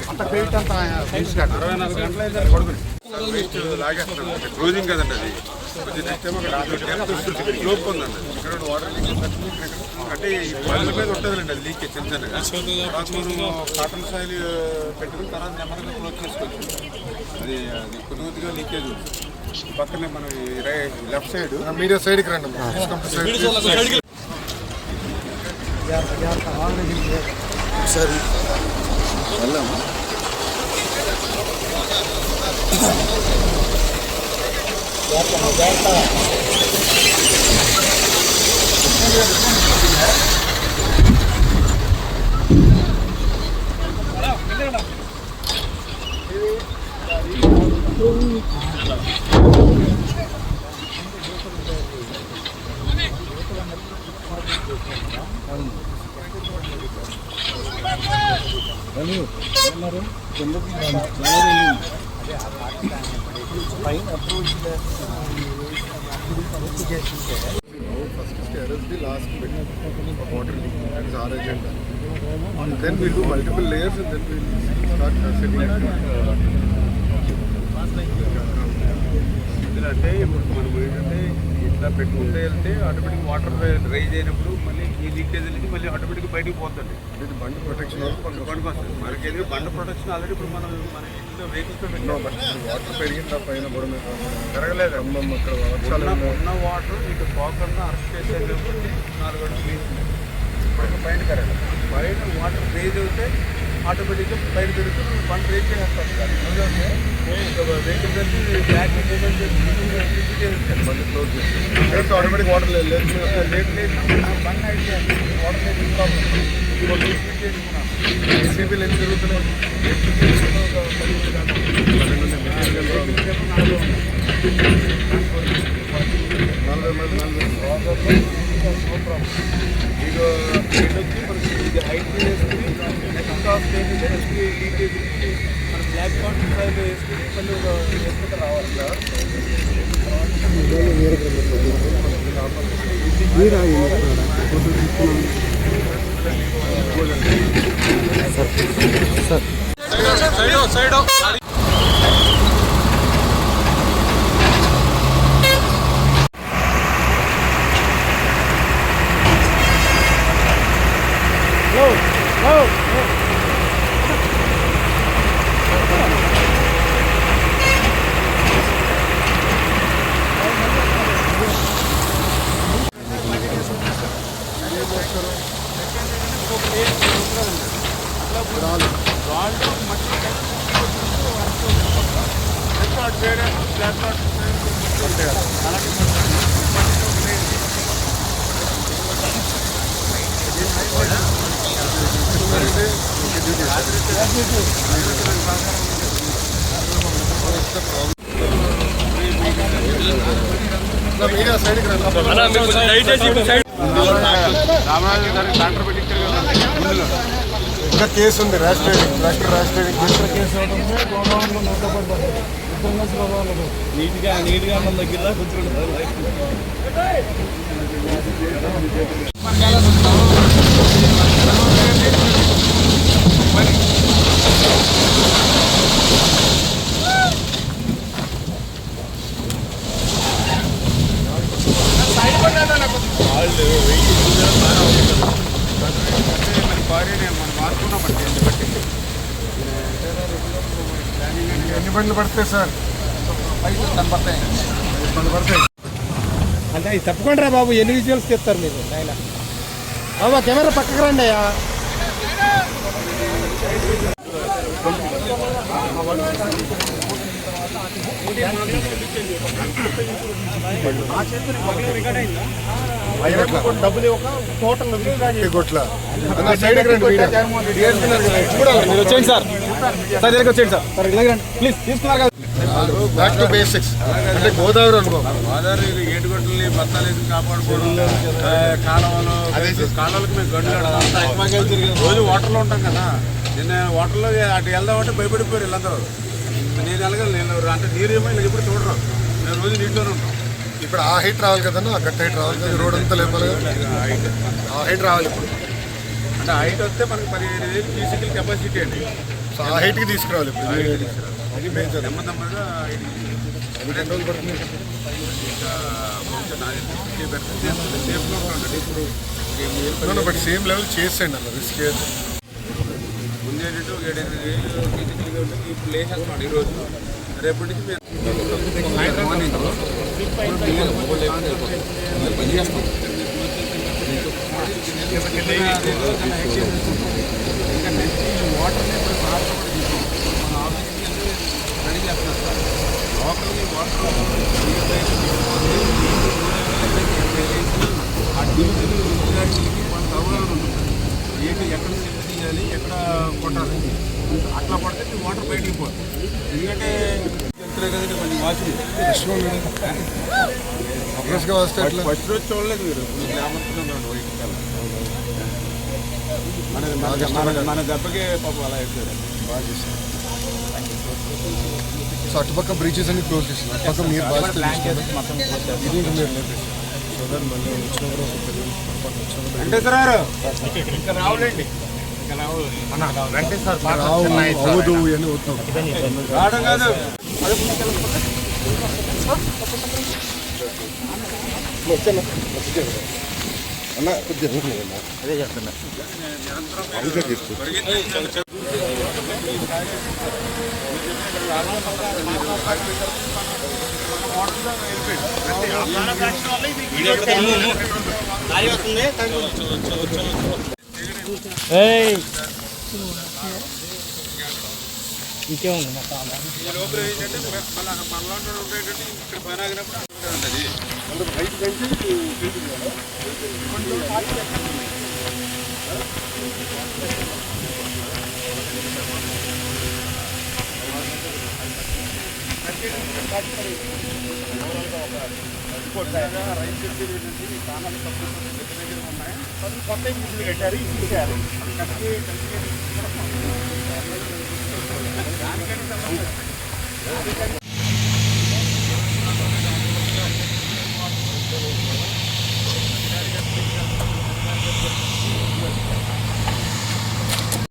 అంత పెయిట్ అంతా 24 గంటలు అయితే పడుకుని క్లోజింగ్ కదండి అది కొంచెం లోపు ఉందండి ఇక్కడ వాటర్ అంటే ఈ పళ్ళ మీద ఉంటుందండి అది లీకేజ్ చిన్న చిన్నగా కాటన్ సాయిల్ పెట్టుకుని తర్వాత నెమ్మదిగా క్లోజ్ చేసుకోవచ్చు. అది అది కొద్దిగా లీకేజ్ పక్కనే మనం లెఫ్ట్ సైడ్ మీడియా సైడ్కి రండి సరే వెళ్ళాము. పైన approach first terrace the last bit of water leak. That is our agenda. And then we'll do multiple layers and then we'll start setting it. అంటే ఇప్పుడు మనం ఏంటంటే ఇట్లా పెట్టుకుంటే వెళ్తే ఆటోమేటిక్ వాటర్ రైజ్ అయినప్పుడు మళ్ళీ ఈ లీకేజ్ అనేది మళ్ళీ ఆటోమేటిక్గా బయటకు పోతుంది. ఇది బండ్ ప్రొటెక్షన్ బండ్కి వస్తుంది. మనకి ఏదో బండ్ ప్రొటెక్షన్ ఆల్రెడీ ఇప్పుడు మనం మన ఇంట్లో వెహికల్స్తో పెట్టినాం. వాటర్ పెరిగిందా పైన కూడా పెరగలేదు. అక్కడ ఉన్న వాటర్ ఇటు పోకుండా అరెస్ట్ చేసేది 4 అడుగులు ఇప్పుడు పైన పెరగదు. పైన వాటర్ రేజ్ అవుతే ఆటోమేటిక్గా పైన పెరుగుతుంది. బండ్ రేజ్ చేసేస్తాం. వెహికల్స్ వచ్చి బ్యాక్ మూమెంట్ బండ్ క్లోజ్ చేస్తాం. ఆటోమేటిక్ వాటర్ లేదు లేదు బండ్ అయితే వాటర్ లేదు ప్రాబ్లం. ఏసీబీలు ఎన్ని జరుగుతున్నాయి? ఇది మనకి ఇది హైట్ వేసుకుని నెక్స్ట్ ఆఫ్ లీకేజ్ మన బ్లాక్ కాటన్ సైడ్ వేసుకుని మళ్ళీ వేసుకుంటే రావాలి. సైడ్ ఇంకా కేసు ఉంది. ర్యాష్ రైడింగ్ కేసు నీట్గా మన దగ్గర ఎన్ని బండ్లు పడతాయి సార్? 5 పడతాయి. అంటే అది తప్పకుండా రా బాబు. ఎన్ని విజువల్స్ తెస్తారు మీరు? ఆయన బాబా కెమెరా పక్కకు రండి అయ్యా. డబ్బులు ఒక టోటల్ కొట్ల మీరు వచ్చేయండి సార్. సార్ దగ్గరికి వచ్చేయండి సార్. ప్లీజ్ తీసుకున్నారు కదా. బ్యాక్ టు బేసిక్స్ అంటే గోదావరి అనుభవం. గోదావరి ఏటుగొట్టల్ని బత్తాలు వేసి కాపాడుకోవడం, కాలువలకు మేము గంటలు రోజు వాటర్లో ఉంటాం కదా. నిన్న వాటర్లో అటు వెళ్దామంటే భయపడిపోయారు వీళ్ళందరూ. నేను వెళ్ళగలను అంటే నీరు ఏమో ఇలా ఎప్పుడు చూడరు. నేను రోజు నీటిలోనే ఉంటాం. ఇప్పుడు ఆ హైట్ రావాలి కదన్నా, ఆ గట్ట హైట్ రావాలి కదా. రోడ్ అంతా లేపాలి, ఆ హైట్ రావాలి. ఇప్పుడు అంటే హైట్ వస్తే మనకి 15,000 క్యూసెక్ల కెపాసిటీ అండి. సో ఆ హైట్కి తీసుకురావాలి ఇప్పుడు అది మేజర్. నెమ్మదిగా అది 2 రోజులు పడుతుంది. బట్ సేమ్ లెవెల్ చేసేయండి అన్న, రిస్క్ చేయొద్దు. ముందేంటంటే ఒక 7,000 క్యూసెక్లుగా ఉంటుంది. ఇప్పుడు లేచేస్తున్నాడు ఈరోజు. రేపటి నుంచి వాటర్ని ఇప్పుడు సార్ మన ఆఫీస్కి వెళ్ళి రెడీ చేస్తున్నారు సార్. లోకల్ని వాటర్ ఆ డీజిల్ విద్యార్థులకి కొంత అవగాహన ఉంటుంది. ఏంటి ఎక్కడ సెట్ తీయాలి, ఎక్కడ కొట్టాలి, అట్లా పడితే వాటర్ బయటికి పోతుంది. ఎందుకంటే చెప్తున్నా కదండి కొంచెం వాచింగ్ అప్రెస్గా వస్తే ఫస్ట్ రోజు చూడలేదు మీరు గ్రామస్తున్నారు వైట్ కలర్. మన దెబ్బకే పాపం అలా అయిపోయారు. బాగా చేశారు. సో అటుపక్క బ్రిడ్జెస్ అన్ని క్లోజ్ చేసింది, అటుపక్క మీరు బాగా ఇది ఇంకా మీరు లేపేసి సో దట్ మళ్ళీ వచ్చినప్పుడు ఒక పెద్ద అంటే సార్ ఇంకా రావులేండి, ఇంకా రావు అవదు అని వద్దాం రావడం కాదు. అన్న కొద్దిగా అదే చెప్తున్నా. ఇంకేముంది ఈ లోపల ఏంటంటే మనలాంటి ఉండేటట్టు ఇక్కడ పని ఆగినప్పుడు ఉంటుంది. హైట్ పెంచి రైతు చెప్పేది ఏంటంటే స్థానాలు తక్కువ దగ్గర ఉన్నాయి. కొత్త ఇంజిన్లు కట్టారు, ఇంజిన్ చేయాలి దానికంటే